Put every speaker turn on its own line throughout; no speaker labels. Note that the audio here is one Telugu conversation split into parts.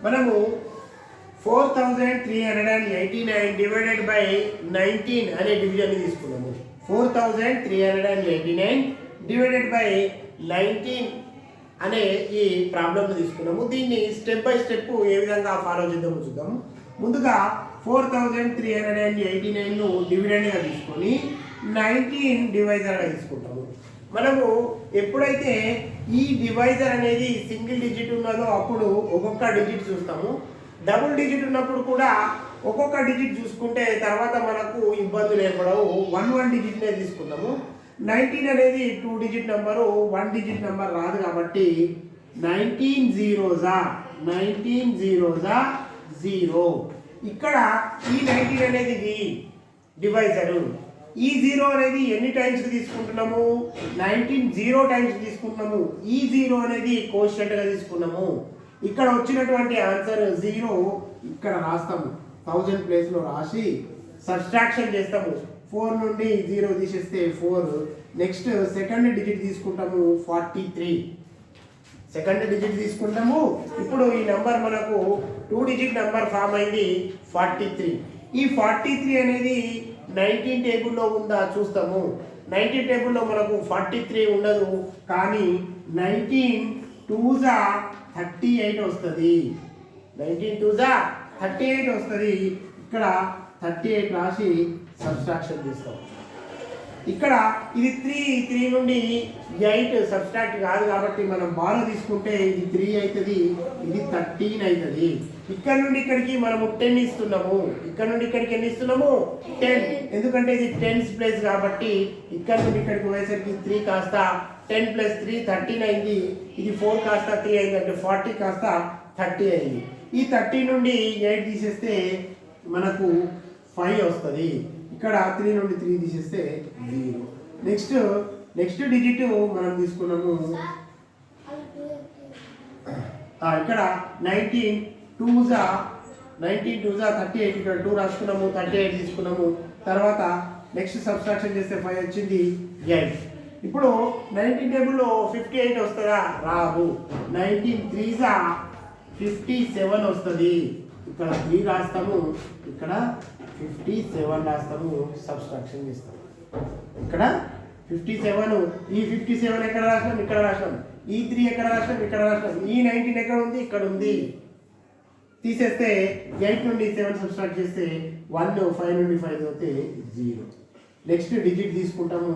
మనము 4389 డివైడెడ్ బై 19 అనే డివిజన్ తీసుకున్నాము. 4389 డివైడెడ్ బై 19 అనే ఈ ప్రాబ్లమ్ తీసుకున్నాము. దీన్ని స్టెప్ బై స్టెప్ ఏ విధంగా ఫాలో చేద్దామో చూద్దాము. ముందుగా 4389ను డివిడెండ్గా తీసుకొని 19 డివైజర్గా తీసుకుంటాము. మనము ఎప్పుడైతే ఈ డివైజర్ అనేది సింగిల్ డిజిట్ ఉన్నదో అప్పుడు ఒక్కొక్క డిజిట్ చూస్తాము. డబుల్ డిజిట్ ఉన్నప్పుడు కూడా ఒక్కొక్క డిజిట్ చూసుకుంటే తర్వాత మనకు ఇబ్బందులు ఏర్పడవు. 1 డిజిట్నే తీసుకుందాము. 19 అనేది 2 డిజిట్ నెంబరు, 1 డిజిట్ నెంబర్ రాదు కాబట్టి 19 జీరోజా 0. ఇక్కడ ఈ 19 అనేది డివైజరు. ఈ 0 అనేది ఎన్ని టైమ్స్ తీసుకుంటున్నాము? 19 0 టైమ్స్ తీసుకుంటున్నాము. ఈ 0 అనేది కోషంట్గా తీసుకున్నాము. ఇక్కడ వచ్చినటువంటి ఆన్సర్ 0 ఇక్కడ రాస్తాము. 1000 ప్లేస్లో రాసి సబ్ట్రాక్షన్ చేస్తాము. 4 నుండి 0 తీసేస్తే 4. నెక్స్ట్ సెకండ్ డిజిట్ తీసుకుంటాము 43. సెకండ్ డిజిట్ తీసుకుంటాము. ఇప్పుడు ఈ నెంబర్ మనకు 2 డిజిట్ నెంబర్ ఫామ్ అయింది 43. ఈ 43 అనేది 19 టేబుల్లో ఉందా చూస్తాము. 19 టేబుల్లో మనకు 43 ఉండదు, కానీ 19 2 38 వస్తుంది. 19 2 38 వస్తుంది. ఇక్కడ 38 రాసి సబ్ట్రాక్షన్ చేస్తాం. ఇక్కడ ఇది 3 నుండి 8 సబ్ట్రాక్ట్ కాదు కాబట్టి మనం బాలో తీసుకుంటే ఇది 3 అవుతుంది, ఇది 13 అవుతుంది. ఇక్కడ నుండి ఇక్కడికి మనము 10 ఇస్తున్నాము. ఇక్కడ నుండి ఇక్కడికి ఎన్ని ఇస్తున్నాము? 10. ఎందుకంటే ఇది 10th ప్లేస్ కాబట్టి ఇక్కడ నుండి ఇక్కడికి పోయేసరికి 3 కాస్త 10 + 3 13 అయింది. ఇది 4 కాస్త 3 అయింది, అంటే 40 కాస్త 30 అయింది. ఈ 30 నుండి 8 తీసేస్తే మనకు 5 వస్తుంది. ఇక్కడ 3 నుండి 3 తీసేస్తే 0. నెక్స్ట్ డిజిట్ మనం తీసుకున్నాము. ఇక్కడ 19 2 38. ఇక్కడ 2 రాసుకున్నాము, 38 తీసుకున్నాము. తర్వాత నెక్స్ట్ సబ్ట్రాక్షన్ చేస్తే 5 వచ్చింది 8. ఇప్పుడు 19 టేబుల్లో 58 వస్తుందా? రాదు. 19 3 57 వస్తుంది. ఇక్కడ 3 రాస్తాము, ఇక్కడ 57 రాస్తాము, సబ్ట్రాక్షన్ చేస్తాము. ఇక్కడ 57, ఈ 57 ఎక్కడ రాసినాం? ఇక్కడ రాసినాం. ఈ 3 ఎక్కడ రాసినాం? ఇక్కడ రాసినాం. ఈ 19 ఎక్కడ ఉంది? ఇక్కడ ఉంది. తీసేస్తే 8 నుండి 7 సబ్ట్రాక్ట్ చేస్తే 1, 5 నుండి 5 పోతే 0. నెక్స్ట్ డిజిట్ తీసుకుంటాము.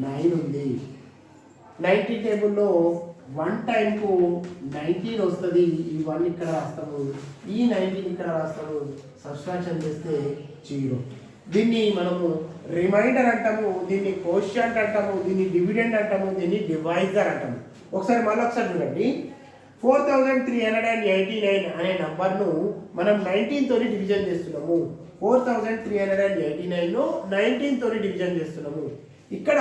9 ఉంది. 19 టేబుల్లో 1 టైంకు 19 వస్తుంది. ఈ 1 ఇక్కడ రాస్తాము, ఈ 19 ఇక్కడ రాస్తాము, సబ్ట్రాక్షన్ చేస్తే 0. దీన్ని మనము రిమైండర్ అంటాము, దీన్ని కోషంట్ అంటాము, దీన్ని డివిడెండ్ అంటాము, దీన్ని డివైజర్ అంటాము. ఒకసారి చూడండి. 4389 అనే నంబర్ను మనం 19 తోని డివిజన్ చేస్తున్నాము. 4389ను 19 తోని డివిజన్ చేస్తున్నాము. ఇక్కడ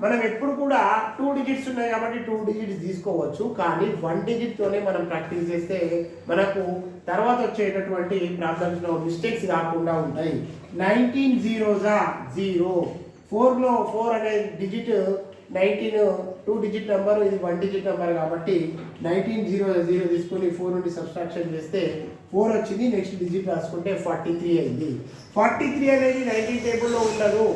మనం ఎప్పుడు కూడా 2 డిజిట్స్ ఉన్నాయి కాబట్టి 2 డిజిట్స్ తీసుకోవచ్చు, కానీ 1 డిజిట్తోనే మనం ప్రాక్టీస్ చేస్తే మనకు తర్వాత వచ్చేటటువంటి ప్రాబ్లమ్స్లో మిస్టేక్స్ రాకుండా ఉంటాయి. 19 0. 4లో 4 అనే డిజిట్ 19 2 డిజిట్ నెంబర్, ఇది 1 డిజిట్ నెంబర్ కాబట్టి 19 0 తీసుకొని 4 నుండి సబ్ట్రాక్షన్ చేస్తే 4 వచ్చింది. నెక్స్ట్ డిజిట్ రాసుకుంటే 43 అయింది. 43 అనేది 19 టేబుల్లో ఉండదు.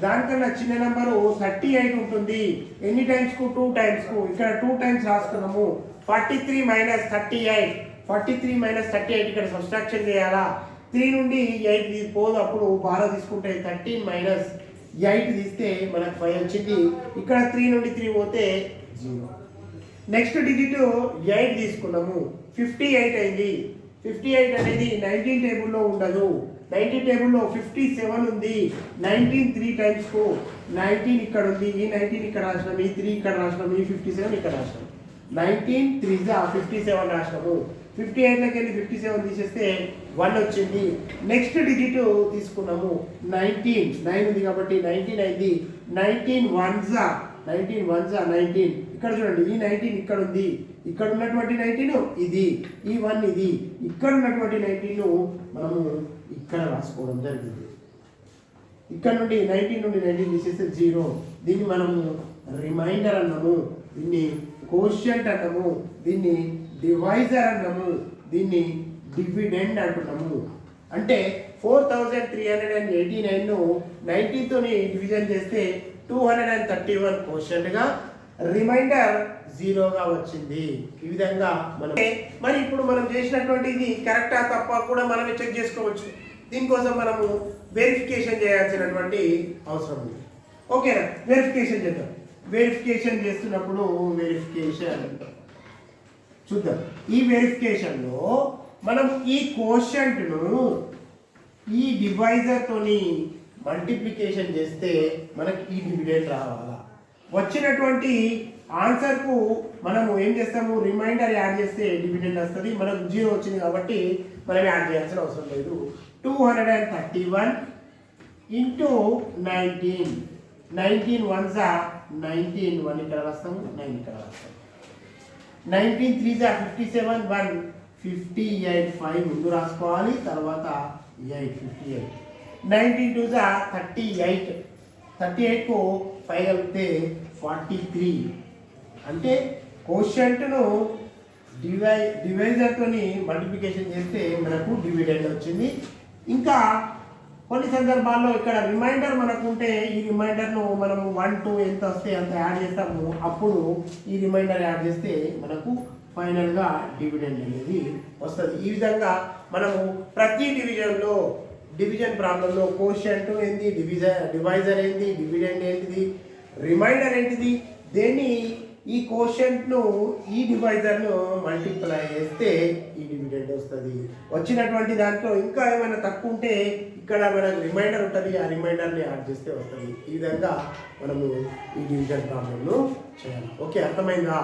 దానికన్నా చిన్న నెంబరు 38 ఉంటుంది. ఎన్ని టైమ్స్కు? 2 టైమ్స్కు. ఇక్కడ 2 టైమ్స్ రాసుకున్నాము. 43 - 38. 43 - 38 ఇక్కడ సబ్ట్రాక్షన్ చేయాలా? 3 నుండి 8 పోదు, అప్పుడు బాగా తీసుకుంటే 13 - 8 తీస్తే మనకు 5 వచ్చింది. ఇక్కడ 3 నుండి 3 పోతే 0. నెక్స్ట్ డిజిట్ 8 తీసుకున్నాము. 58 అయింది. 58 అనేది 19 టేబుల్లో ఉండదు. 19 టేబుల్లో 57 ఉంది. 19 3 టైమ్స్కు 19 ఇక్కడ ఉంది. ఈ 19 ఇక్కడ రాసినాం, ఈ 3 ఇక్కడ రాసినాం, ఈ 57 ఇక్కడ రాసినాం. 19 3 57 రాసినాము. 58లోకి వెళ్ళి 57 తీసేస్తే 1 వచ్చింది. నెక్స్ట్ డిజిట్ తీసుకున్నాము. 9 ఉంది కాబట్టి 19 అయింది. 19 1 19. ఇక్కడ చూడండి, ఈ 19 ఇక్కడ ఉంది. ఇక్కడ ఉన్నటువంటి 19 ఇది, ఈ 1 ఇది. ఇక్కడ ఉన్నటువంటి 19 మనము ఇక్కడ రాసుకోవడం జరిగింది. ఇక్కడ నుండి 19 నుండి 19 తీసేస్తే 0. దీన్ని మనము రిమైండర్ అన్నాము, దీన్ని కోషంట్ అన్నాము, దీన్ని డివైజర్ అన్నాము. దీన్ని డివిడెండ్ అంటున్నాము. అంటే 4389ను 90తోని డివిజన్ చేస్తే 231 కోషెంట్గా, రిమైండర్ 0గా వచ్చింది. ఈ విధంగా మనం మరి ఇప్పుడు మనం చేసినటువంటి ఇది కరెక్టా తప్ప కూడా మనమే చెక్ చేసుకోవచ్చు. దీనికోసం మనము వెరిఫికేషన్ చేయాల్సినటువంటి అవసరం ఉంది. ఓకేనా, వెరిఫికేషన్ చేద్దాం. వెరిఫికేషన్ చేస్తున్నప్పుడు వెరిఫికేషన్ చూద్దాం. ఈ వెరిఫికేషన్లో మనం ఈ కోషెంట్ను ఈ డివైజర్ తోని మల్టిప్లికేషన్ చేస్తే మనకి ఈ డివిడెండ్ రావాలా. వచ్చినటువంటి ఆన్సర్కు మనము ఏం చేస్తాము, రిమైండర్ యాడ్ చేస్తే డివిడెండ్ వస్తుంది. మనకు 0 వచ్చింది కాబట్టి మనం యాడ్ చేయాల్సిన అవసరం లేదు. 231 ఇంటూ 19, 19 1 19, 1 ఇక్కడ రాస్తాము, 9 ఇక్కడ రాస్తాము. 19 3 57, 1 58, 5 ముందు రాసుకోవాలి, తర్వాత 8 58. 19 2 38, 38కు 5 కలిపితే 43. అంటే కోషెంట్ను డివైజర్తోని మల్టిప్లికేషన్ చేస్తే మనకు డివిడెండ్ వచ్చింది. ఇంకా కొన్ని సందర్భాల్లో ఇక్కడ రిమైండర్ మనకు ఉంటే ఈ రిమైండర్ను మనము 1 2 ఎంత వస్తే అంత యాడ్ చేస్తాము. అప్పుడు ఈ రిమైండర్ యాడ్ చేస్తే మనకు ఫైనల్గా డివిడెండ్ అనేది వస్తుంది. ఈ విధంగా మనము ప్రతి డివిజన్లో, డివిజన్ ప్రాబ్లంలో కోషెంట్ ఏంది, డివైజర్ ఏంది, డివిడెండ్ ఏంటిది, రిమైండర్ ఏంటిది, దేన్ని ఈ కోషెంట్ను ఈ డివైజర్ను మల్టిప్లై చేస్తే ఈ డివిడెండ్ వస్తుంది. వచ్చినటువంటి దాంట్లో ఇంకా ఏమైనా తక్కువ ఉంటే ఇక్కడ మనకు రిమైండర్ ఉంటుంది, ఆ రిమైండర్ని యాడ్ చేస్తే వస్తుంది. ఈ విధంగా మనము ఈ డివిజన్ ప్రాబ్లంను చేయాలి. ఓకే, అర్థమైందా?